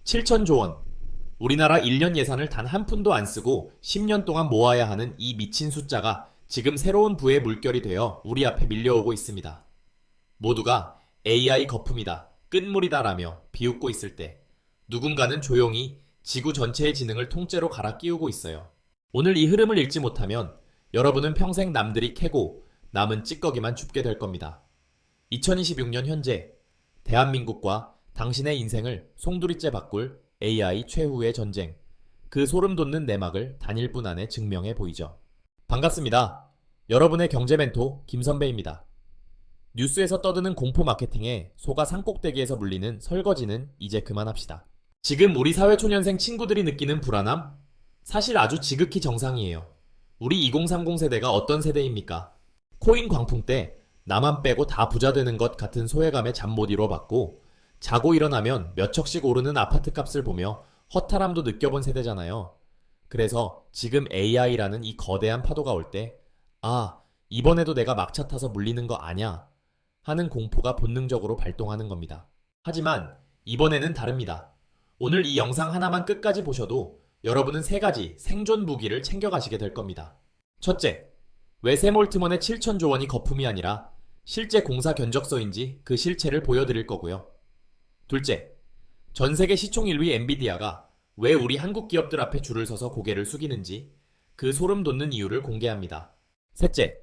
7천조 원. 우리나라 1년 예산을 단 한 푼도 안 쓰고 10년 동안 모아야 하는 이 미친 숫자가 지금 새로운 부의 물결이 되어 우리 앞에 밀려오고 있습니다. 모두가 AI 거품이다, 끝물이다라며 비웃고 있을 때 누군가는 조용히 지구 전체의 지능을 통째로 갈아 끼우고 있어요. 오늘 이 흐름을 읽지 못하면 여러분은 평생 남들이 캐고 남은 찌꺼기만 줍게 될 겁니다. 2026년 현재 대한민국과 당신의 인생을 송두리째 바꿀 AI 최후의 전쟁. 그 소름 돋는 내막을 단일분 안에 증명해 보이죠. 반갑습니다. 여러분의 경제 멘토 김선배입니다. 뉴스에서 떠드는 공포 마케팅에 속아 산꼭대기에서 물리는 설거지는 이제 그만합시다. 지금 우리 사회초년생 친구들이 느끼는 불안함? 사실 아주 지극히 정상이에요. 우리 2030 세대가 어떤 세대입니까? 코인 광풍 때 나만 빼고 다 부자 되는 것 같은 소외감에 잠 못 이뤄봤고, 자고 일어나면 몇 척씩 오르는 아파트 값을 보며 허탈함도 느껴본 세대잖아요. 그래서 지금 AI라는 이 거대한 파도가 올 때, 아, 이번에도 내가 막차 타서 물리는 거 아냐? 하는 공포가 본능적으로 발동하는 겁니다. 하지만 이번에는 다릅니다. 오늘 이 영상 하나만 끝까지 보셔도 여러분은 세 가지 생존 무기를 챙겨가시게 될 겁니다. 첫째, 왜 샘 올트먼의 7천조 원이 거품이 아니라 실제 공사 견적서인지 그 실체를 보여드릴 거고요. 둘째, 전 세계 시총 1위 엔비디아가 왜 우리 한국 기업들 앞에 줄을 서서 고개를 숙이는지 그 소름 돋는 이유를 공개합니다. 셋째,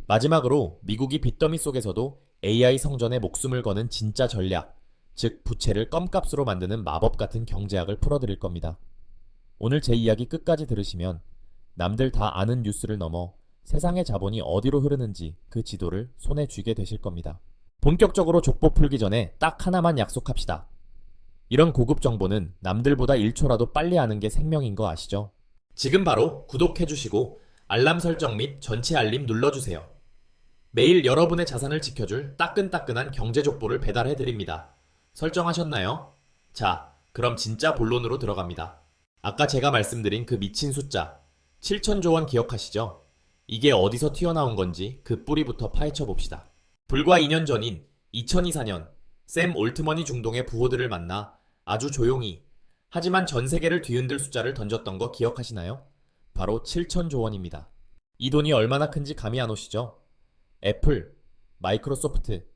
마지막으로 미국이 빚더미 속에서도 AI 성전에 목숨을 거는 진짜 전략, 즉 부채를 껌값으로 만드는 마법 같은 경제학을 풀어드릴 겁니다. 오늘 제 이야기 끝까지 들으시면 남들 다 아는 뉴스를 넘어 세상의 자본이 어디로 흐르는지 그 지도를 손에 쥐게 되실 겁니다. 본격적으로 족보 풀기 전에 딱 하나만 약속합시다. 이런 고급 정보는 남들보다 1초라도 빨리 아는 게 생명인 거 아시죠? 지금 바로 구독해주시고 알람 설정 및 전체 알림 눌러주세요. 매일 여러분의 자산을 지켜줄 따끈따끈한 경제 족보를 배달해드립니다. 설정하셨나요? 자, 그럼 진짜 본론으로 들어갑니다. 아까 제가 말씀드린 그 미친 숫자 7천조 원 기억하시죠? 이게 어디서 튀어나온 건지 그 뿌리부터 파헤쳐 봅시다. 불과 2년 전인 2024년 샘 올트먼이 중동의 부호들을 만나 아주 조용히 하지만 전 세계를 뒤흔들 숫자를 던졌던 거 기억하시나요? 바로 7천조 원입니다. 이 돈이 얼마나 큰지 감이 안 오시죠? 애플, 마이크로소프트,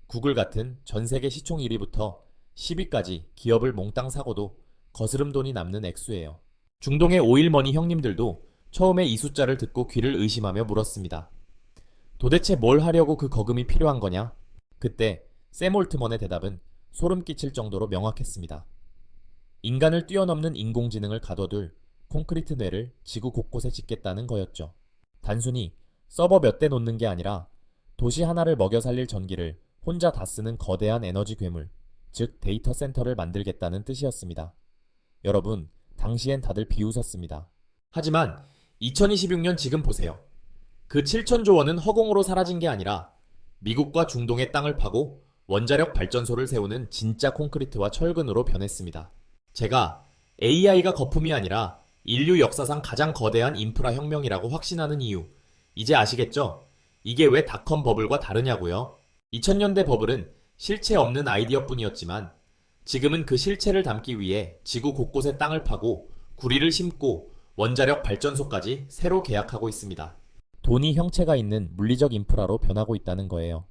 구글 같은 전 세계 시총 1위부터 10위까지 기업을 몽땅 사고도 거스름 돈이 남는 액수예요. 중동의 오일머니 형님들도 처음에 이 숫자를 듣고 귀를 의심하며 물었습니다. 도대체 뭘 하려고 그 거금이 필요한 거냐? 그때 샘 올트먼의 대답은 소름 끼칠 정도로 명확했습니다. 인간을 뛰어넘는 인공지능을 가둬둘 콘크리트 뇌를 지구 곳곳에 짓겠다는 거였죠. 단순히 서버 몇 대 놓는 게 아니라 도시 하나를 먹여 살릴 전기를 혼자 다 쓰는 거대한 에너지 괴물, 즉 데이터 센터를 만들겠다는 뜻이었습니다. 여러분, 당시엔 다들 비웃었습니다. 하지만 2026년 지금 보세요. 그 7천조 원은 허공으로 사라진 게 아니라 미국과 중동의 땅을 파고 원자력 발전소를 세우는 진짜 콘크리트와 철근으로 변했습니다. 제가 AI가 거품이 아니라 인류 역사상 가장 거대한 인프라 혁명이라고 확신하는 이유, 이제 아시겠죠? 이게 왜 닷컴 버블과 다르냐고요? 2000년대 버블은 실체 없는 아이디어뿐이었지만 지금은 그 실체를 담기 위해 지구 곳곳에 땅을 파고 구리를 심고 원자력 발전소까지 새로 계약하고 있습니다. 돈이 형체가 있는 물리적 인프라로 변하고 있다는 거예요.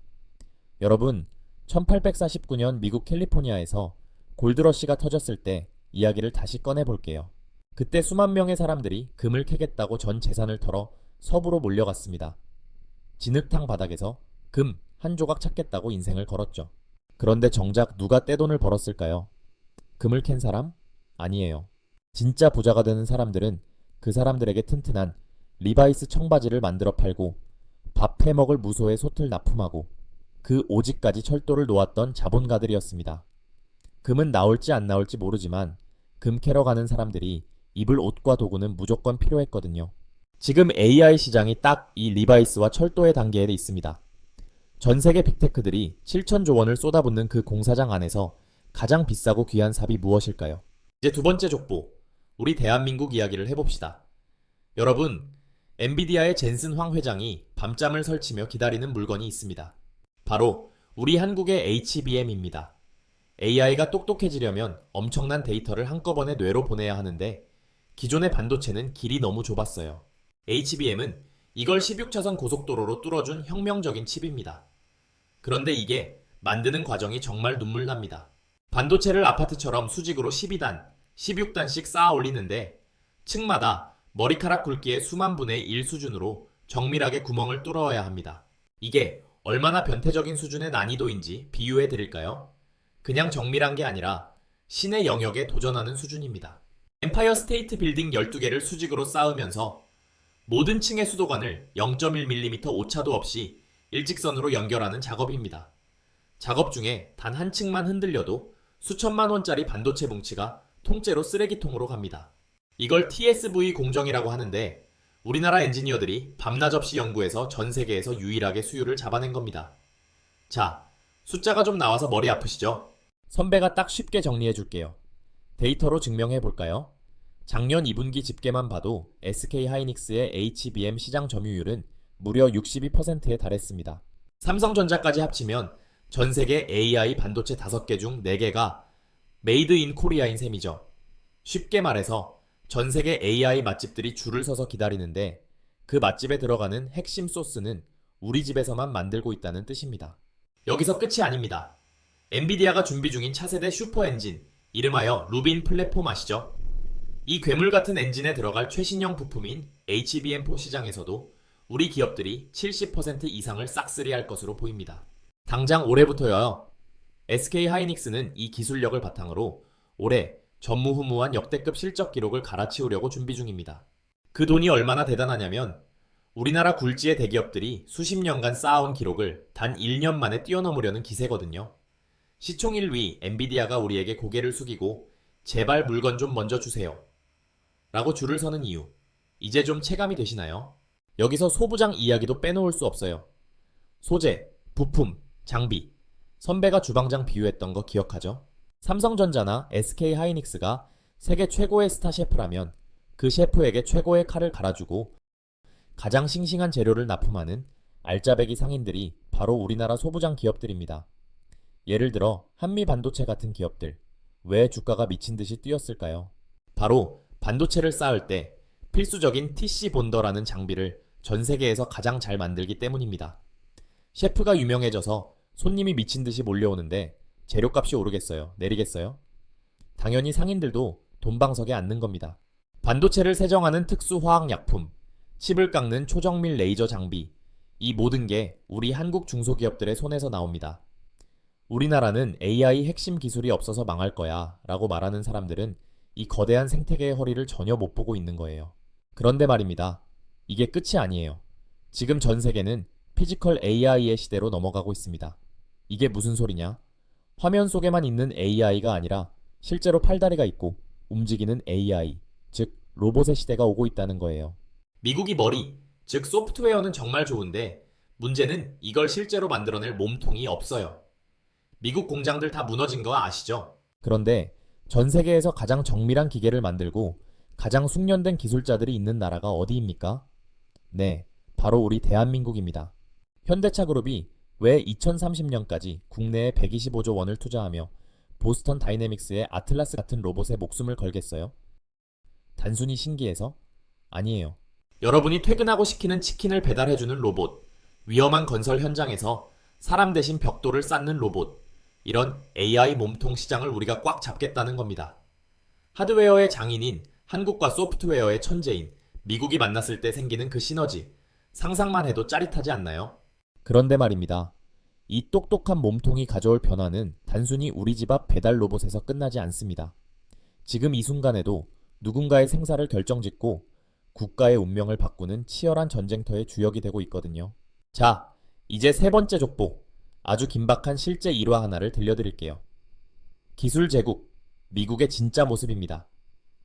여러분, 1849년 미국 캘리포니아에서 골드러시가 터졌을 때 이야기를 다시 꺼내볼게요. 그때 수만 명의 사람들이 금을 캐겠다고 전 재산을 털어 서부로 몰려갔습니다. 진흙탕 바닥에서 금 한 조각 찾겠다고 인생을 걸었죠. 그런데 정작 누가 떼돈을 벌었을까요? 금을 캔 사람? 아니에요. 진짜 부자가 되는 사람들은 그 사람들에게 튼튼한 리바이스 청바지를 만들어 팔고 밥 해먹을 무소의 솥을 납품하고 그 오직까지 철도를 놓았던 자본가들이었습니다. 금은 나올지 안 나올지 모르지만 금 캐러 가는 사람들이 입을 옷과 도구는 무조건 필요했거든요. 지금 AI 시장이 딱 이 리바이스와 철도의 단계에 있습니다. 전 세계 빅테크들이 7천조 원을 쏟아붓는 그 공사장 안에서 가장 비싸고 귀한 삽이 무엇일까요? 이제 두 번째 족보, 우리 대한민국 이야기를 해봅시다. 여러분, 엔비디아의 젠슨 황 회장이 밤잠을 설치며 기다리는 물건이 있습니다. 바로 우리 한국의 HBM입니다. AI가 똑똑해지려면 엄청난 데이터를 한꺼번에 뇌로 보내야 하는데 기존의 반도체는 길이 너무 좁았어요. HBM은 이걸 16차선 고속도로로 뚫어준 혁명적인 칩입니다. 그런데 이게 만드는 과정이 정말 눈물납니다. 반도체를 아파트처럼 수직으로 12단, 16단씩 쌓아 올리는데 층마다 머리카락 굵기의 수만 분의 1 수준으로 정밀하게 구멍을 뚫어야 합니다. 이게 얼마나 변태적인 수준의 난이도인지 비유해 드릴까요? 그냥 정밀한 게 아니라 신의 영역에 도전하는 수준입니다. 엠파이어 스테이트 빌딩 12개를 수직으로 쌓으면서 모든 층의 수도관을 0.1mm 오차도 없이 일직선으로 연결하는 작업입니다. 작업 중에 단 한 층만 흔들려도 수천만 원짜리 반도체 뭉치가 통째로 쓰레기통으로 갑니다. 이걸 TSV 공정이라고 하는데 우리나라 엔지니어들이 밤낮 없이 연구해서 전 세계에서 유일하게 수율을 잡아낸 겁니다. 자, 숫자가 좀 나와서 머리 아프시죠? 선배가 딱 쉽게 정리해 줄게요. 데이터로 증명해 볼까요? 작년 2분기 집계만 봐도 SK하이닉스의 HBM 시장 점유율은 무려 62%에 달했습니다. 삼성전자까지 합치면 전 세계 AI 반도체 5개 중 4개가 메이드 인 코리아인 셈이죠. 쉽게 말해서 전 세계 AI 맛집들이 줄을 서서 기다리는데 그 맛집에 들어가는 핵심 소스는 우리 집에서만 만들고 있다는 뜻입니다. 여기서 끝이 아닙니다. 엔비디아가 준비 중인 차세대 슈퍼 엔진, 이름하여 루빈 플랫폼 아시죠? 이 괴물 같은 엔진에 들어갈 최신형 부품인 HBM4 시장에서도 우리 기업들이 70% 이상을 싹쓸이할 것으로 보입니다. 당장 올해부터요. SK하이닉스는 이 기술력을 바탕으로 올해 전무후무한 역대급 실적 기록을 갈아치우려고 준비 중입니다. 그 돈이 얼마나 대단하냐면 우리나라 굴지의 대기업들이 수십 년간 쌓아온 기록을 단 1년 만에 뛰어넘으려는 기세거든요. 시총 1위 엔비디아가 우리에게 고개를 숙이고 제발 물건 좀 먼저 주세요 라고 줄을 서는 이유, 이제 좀 체감이 되시나요? 여기서 소부장 이야기도 빼놓을 수 없어요. 소재, 부품, 장비, 선배가 주방장 비유했던 거 기억하죠? 삼성전자나 SK하이닉스가 세계 최고의 스타 셰프라면 그 셰프에게 최고의 칼을 갈아주고 가장 싱싱한 재료를 납품하는 알짜배기 상인들이 바로 우리나라 소부장 기업들입니다. 예를 들어 한미반도체 같은 기업들, 왜 주가가 미친 듯이 뛰었을까요? 바로 반도체를 쌓을 때 필수적인 TC 본더라는 장비를 전 세계에서 가장 잘 만들기 때문입니다. 셰프가 유명해져서 손님이 미친 듯이 몰려오는데 재료값이 오르겠어요? 내리겠어요? 당연히 상인들도 돈방석에 앉는 겁니다. 반도체를 세정하는 특수 화학약품, 칩을 깎는 초정밀 레이저 장비, 이 모든 게 우리 한국 중소기업들의 손에서 나옵니다. 우리나라는 AI 핵심 기술이 없어서 망할 거야 라고 말하는 사람들은 이 거대한 생태계의 허리를 전혀 못 보고 있는 거예요. 그런데 말입니다. 이게 끝이 아니에요. 지금 전 세계는 피지컬 AI의 시대로 넘어가고 있습니다. 이게 무슨 소리냐? 화면 속에만 있는 AI가 아니라 실제로 팔다리가 있고 움직이는 AI, 즉 로봇의 시대가 오고 있다는 거예요. 미국이 머리, 즉 소프트웨어는 정말 좋은데 문제는 이걸 실제로 만들어낼 몸통이 없어요. 미국 공장들 다 무너진 거 아시죠? 그런데 전 세계에서 가장 정밀한 기계를 만들고 가장 숙련된 기술자들이 있는 나라가 어디입니까? 네, 바로 우리 대한민국입니다. 현대차 그룹이 왜 2030년까지 국내에 125조 원을 투자하며 보스턴 다이내믹스의 아틀라스 같은 로봇에 목숨을 걸겠어요? 단순히 신기해서? 아니에요. 여러분이 퇴근하고 시키는 치킨을 배달해주는 로봇, 위험한 건설 현장에서 사람 대신 벽돌을 쌓는 로봇, 이런 AI 몸통 시장을 우리가 꽉 잡겠다는 겁니다. 하드웨어의 장인인 한국과 소프트웨어의 천재인 미국이 만났을 때 생기는 그 시너지, 상상만 해도 짜릿하지 않나요? 그런데 말입니다. 이 똑똑한 몸통이 가져올 변화는 단순히 우리 집 앞 배달 로봇에서 끝나지 않습니다. 지금 이 순간에도 누군가의 생사를 결정짓고 국가의 운명을 바꾸는 치열한 전쟁터의 주역이 되고 있거든요. 자, 이제 세 번째 족보, 아주 긴박한 실제 일화 하나를 들려드릴게요. 기술 제국, 미국의 진짜 모습입니다.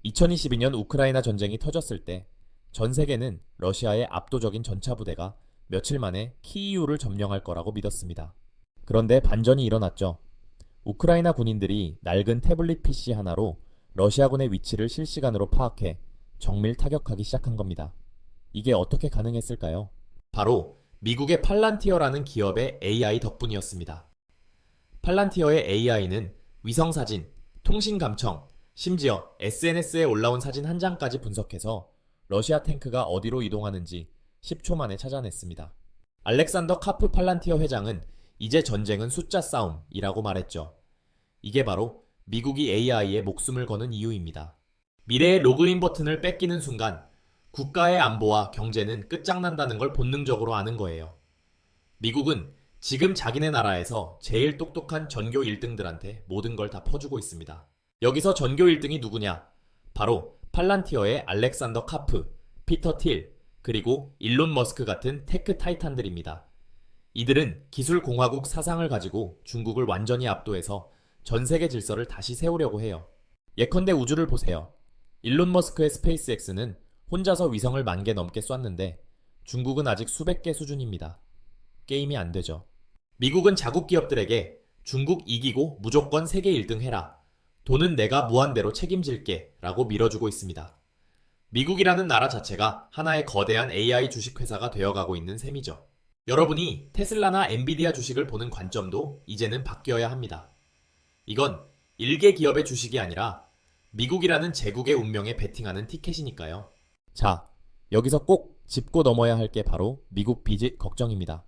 2022년 우크라이나 전쟁이 터졌을 때 전 세계는 러시아의 압도적인 전차 부대가 며칠 만에 키이우를 점령할 거라고 믿었습니다. 그런데 반전이 일어났죠. 우크라이나 군인들이 낡은 태블릿 PC 하나로 러시아군의 위치를 실시간으로 파악해 정밀 타격하기 시작한 겁니다. 이게 어떻게 가능했을까요? 바로 미국의 팔란티어라는 기업의 AI 덕분이었습니다. 팔란티어의 AI는 위성사진, 통신감청, 심지어 SNS에 올라온 사진 한 장까지 분석해서 러시아 탱크가 어디로 이동하는지 10초 만에 찾아냈습니다. 알렉산더 카프 팔란티어 회장은 이제 전쟁은 숫자 싸움이라고 말했죠. 이게 바로 미국이 AI에 목숨을 거는 이유입니다. 미래의 로그인 버튼을 뺏기는 순간 국가의 안보와 경제는 끝장난다는 걸 본능적으로 아는 거예요. 미국은 지금 자기네 나라에서 제일 똑똑한 전교 1등들한테 모든 걸 다 퍼주고 있습니다. 여기서 전교 1등이 누구냐? 바로 팔란티어의 알렉산더 카프, 피터 틸, 그리고 일론 머스크 같은 테크 타이탄들입니다. 이들은 기술 공화국 사상을 가지고 중국을 완전히 압도해서 전 세계 질서를 다시 세우려고 해요. 예컨대 우주를 보세요. 일론 머스크의 스페이스X는 혼자서 위성을 10,000개 넘게 쐈는데 중국은 아직 수백 개 수준입니다. 게임이 안 되죠. 미국은 자국 기업들에게 중국 이기고 무조건 세계 1등 해라. 돈은 내가 무한대로 책임질게 라고 밀어주고 있습니다. 미국이라는 나라 자체가 하나의 거대한 AI 주식회사가 되어가고 있는 셈이죠. 여러분이 테슬라나 엔비디아 주식을 보는 관점도 이제는 바뀌어야 합니다. 이건 일개 기업의 주식이 아니라 미국이라는 제국의 운명에 베팅하는 티켓이니까요. 자, 여기서 꼭 짚고 넘어야 할 게 바로 미국 빚 걱정입니다.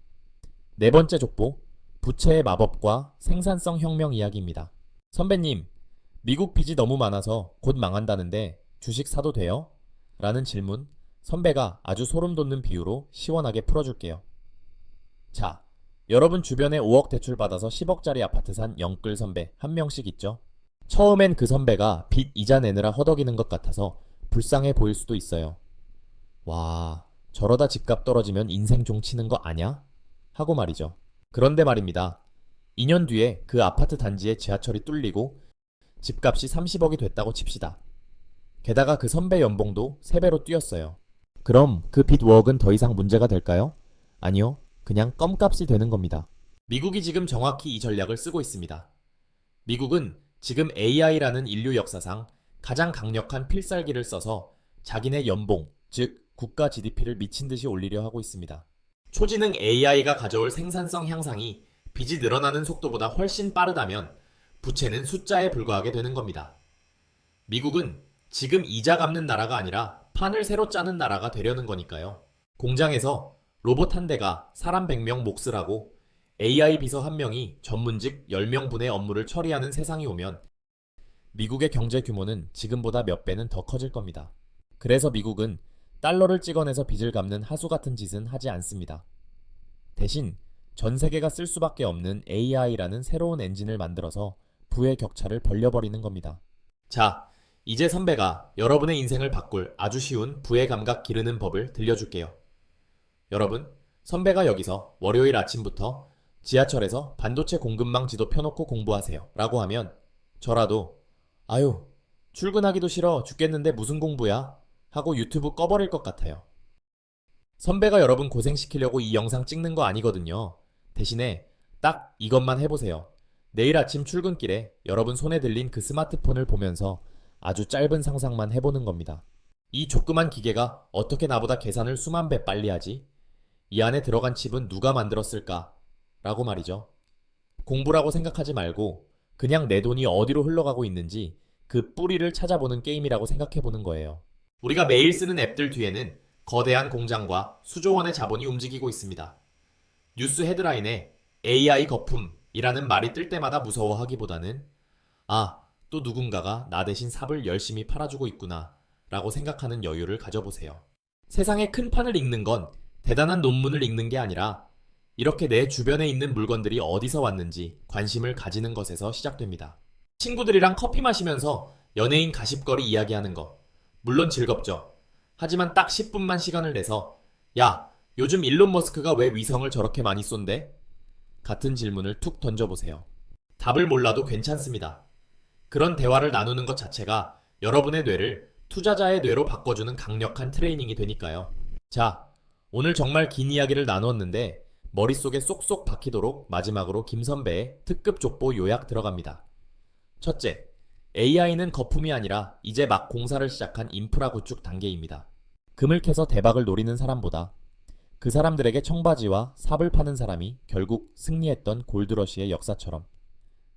네 번째 족보, 부채의 마법과 생산성 혁명 이야기입니다. 선배님, 미국 빚이 너무 많아서 곧 망한다는데 주식 사도 돼요? 라는 질문, 선배가 아주 소름 돋는 비유로 시원하게 풀어줄게요. 자, 여러분 주변에 5억 대출 받아서 10억짜리 아파트 산 영끌 선배 한 명씩 있죠? 처음엔 그 선배가 빚 이자 내느라 허덕이는 것 같아서 불쌍해 보일 수도 있어요. 와, 저러다 집값 떨어지면 인생 종 치는 거 아냐? 하고 말이죠. 그런데 말입니다. 2년 뒤에 그 아파트 단지에 지하철이 뚫리고 집값이 30억이 됐다고 칩시다. 게다가 그 선배 연봉도 3배로 뛰었어요. 그럼 그 빚 5억은 더 이상 문제가 될까요? 아니요. 그냥 껌값이 되는 겁니다. 미국이 지금 정확히 이 전략을 쓰고 있습니다. 미국은 지금 AI라는 인류 역사상 가장 강력한 필살기를 써서 자기네 연봉, 즉 국가 GDP를 미친 듯이 올리려 하고 있습니다. 초지능 AI가 가져올 생산성 향상이 빚이 늘어나는 속도보다 훨씬 빠르다면 부채는 숫자에 불과하게 되는 겁니다. 미국은 지금 이자 갚는 나라가 아니라 판을 새로 짜는 나라가 되려는 거니까요. 공장에서 로봇 한 대가 사람 100명 몫을 하고 AI 비서 한 명이 전문직 10명분의 업무를 처리하는 세상이 오면 미국의 경제 규모는 지금보다 몇 배는 더 커질 겁니다. 그래서 미국은 달러를 찍어내서 빚을 갚는 하수 같은 짓은 하지 않습니다. 대신 전 세계가 쓸 수밖에 없는 AI라는 새로운 엔진을 만들어서 부의 격차를 벌려버리는 겁니다. 자, 이제 선배가 여러분의 인생을 바꿀 아주 쉬운 부의 감각 기르는 법을 들려줄게요. 여러분, 선배가 여기서 월요일 아침부터 지하철에서 반도체 공급망 지도 펴놓고 공부하세요 라고 하면 저라도 아유, 출근하기도 싫어 죽겠는데 무슨 공부야? 하고 유튜브 꺼버릴 것 같아요. 선배가 여러분 고생시키려고 이 영상 찍는 거 아니거든요. 대신에 딱 이것만 해보세요. 내일 아침 출근길에 여러분 손에 들린 그 스마트폰을 보면서 아주 짧은 상상만 해보는 겁니다. 이 조그만 기계가 어떻게 나보다 계산을 수만 배 빨리 하지? 이 안에 들어간 칩은 누가 만들었을까? 라고 말이죠. 공부라고 생각하지 말고 그냥 내 돈이 어디로 흘러가고 있는지 그 뿌리를 찾아보는 게임이라고 생각해보는 거예요. 우리가 매일 쓰는 앱들 뒤에는 거대한 공장과 수조 원의 자본이 움직이고 있습니다. 뉴스 헤드라인에 AI 거품이라는 말이 뜰 때마다 무서워하기보다는 또 누군가가 나 대신 삽을 열심히 팔아주고 있구나 라고 생각하는 여유를 가져보세요. 세상의 큰 판을 읽는 건 대단한 논문을 읽는 게 아니라 이렇게 내 주변에 있는 물건들이 어디서 왔는지 관심을 가지는 것에서 시작됩니다. 친구들이랑 커피 마시면서 연예인 가십거리 이야기하는 거 물론 즐겁죠. 하지만 딱 10분만 시간을 내서 야, 요즘 일론 머스크가 왜 위성을 저렇게 많이 쏜대? 같은 질문을 툭 던져보세요. 답을 몰라도 괜찮습니다. 그런 대화를 나누는 것 자체가 여러분의 뇌를 투자자의 뇌로 바꿔주는 강력한 트레이닝이 되니까요. 자, 오늘 정말 긴 이야기를 나누었는데 머릿속에 쏙쏙 박히도록 마지막으로 김 선배의 특급 족보 요약 들어갑니다. 첫째, AI는 거품이 아니라 이제 막 공사를 시작한 인프라 구축 단계입니다. 금을 캐서 대박을 노리는 사람보다 그 사람들에게 청바지와 삽을 파는 사람이 결국 승리했던 골드러시의 역사처럼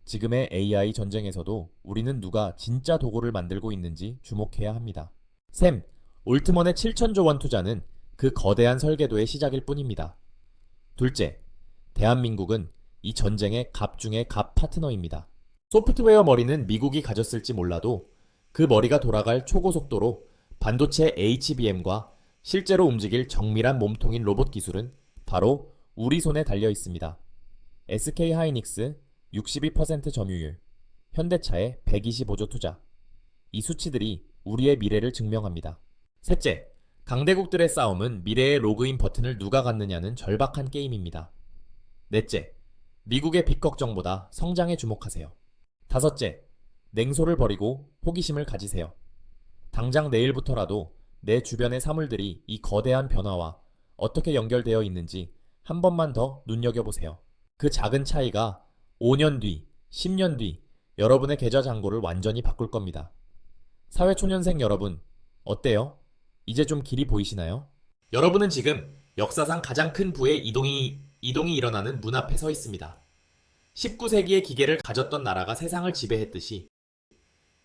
지금의 AI 전쟁에서도 우리는 누가 진짜 도구를 만들고 있는지 주목해야 합니다. 샘, 올트먼의 7천조 원 투자는 그 거대한 설계도의 시작일 뿐입니다. 둘째, 대한민국은 이 전쟁의 갑 중의 갑 파트너입니다. 소프트웨어 머리는 미국이 가졌을지 몰라도 그 머리가 돌아갈 초고속도로 반도체 HBM과 실제로 움직일 정밀한 몸통인 로봇 기술은 바로 우리 손에 달려 있습니다. SK 하이닉스 62% 점유율, 현대차의 125조 투자. 이 수치들이 우리의 미래를 증명합니다. 셋째, 강대국들의 싸움은 미래의 로그인 버튼을 누가 갖느냐는 절박한 게임입니다. 넷째, 미국의 빚 걱정보다 성장에 주목하세요. 다섯째, 냉소를 버리고 호기심을 가지세요. 당장 내일부터라도 내 주변의 사물들이 이 거대한 변화와 어떻게 연결되어 있는지 한 번만 더 눈여겨보세요. 그 작은 차이가 5년 뒤, 10년 뒤 여러분의 계좌 잔고를 완전히 바꿀 겁니다. 사회초년생 여러분, 어때요? 이제 좀 길이 보이시나요? 여러분은 지금 역사상 가장 큰 부의 이동이 일어나는 문 앞에 서 있습니다. 19세기의 기계를 가졌던 나라가 세상을 지배했듯이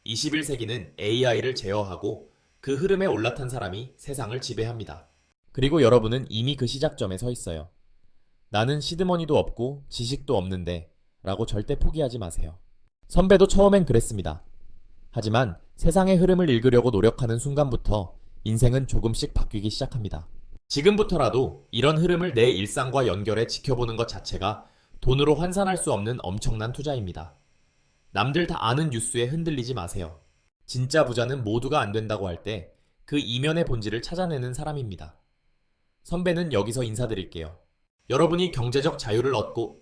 21세기는 AI를 제어하고 그 흐름에 올라탄 사람이 세상을 지배합니다. 그리고 여러분은 이미 그 시작점에 서 있어요. 나는 시드머니도 없고 지식도 없는데 라고 절대 포기하지 마세요. 선배도 처음엔 그랬습니다. 하지만 세상의 흐름을 읽으려고 노력하는 순간부터 인생은 조금씩 바뀌기 시작합니다. 지금부터라도 이런 흐름을 내 일상과 연결해 지켜보는 것 자체가 돈으로 환산할 수 없는 엄청난 투자입니다. 남들 다 아는 뉴스에 흔들리지 마세요. 진짜 부자는 모두가 안 된다고 할 때 그 이면의 본질을 찾아내는 사람입니다. 선배는 여기서 인사드릴게요. 여러분이 경제적 자유를 얻고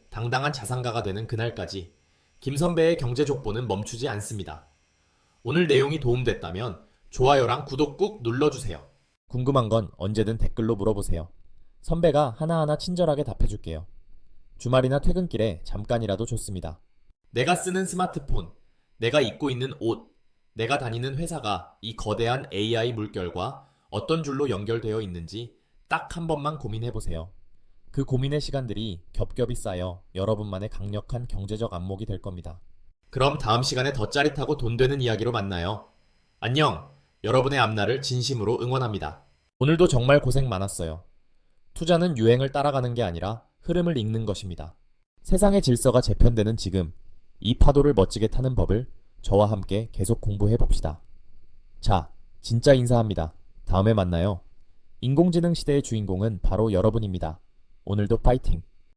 당당한 자산가가 되는 그날까지 김 선배의 경제족보는 멈추지 않습니다. 오늘 내용이 도움됐다면 좋아요랑 구독 꾹 눌러주세요. 궁금한 건 언제든 댓글로 물어보세요. 선배가 하나하나 친절하게 답해줄게요. 주말이나 퇴근길에 잠깐이라도 좋습니다. 내가 쓰는 스마트폰, 내가 입고 있는 옷, 내가 다니는 회사가 이 거대한 AI 물결과 어떤 줄로 연결되어 있는지 딱 한 번만 고민해보세요. 그 고민의 시간들이 겹겹이 쌓여 여러분만의 강력한 경제적 안목이 될 겁니다. 그럼 다음 시간에 더 짜릿하고 돈 되는 이야기로 만나요. 안녕! 여러분의 앞날을 진심으로 응원합니다. 오늘도 정말 고생 많았어요. 투자는 유행을 따라가는 게 아니라 흐름을 읽는 것입니다. 세상의 질서가 재편되는 지금, 이 파도를 멋지게 타는 법을 저와 함께 계속 공부해 봅시다. 자, 진짜 인사합니다. 다음에 만나요. 인공지능 시대의 주인공은 바로 여러분입니다. 오늘도 파이팅!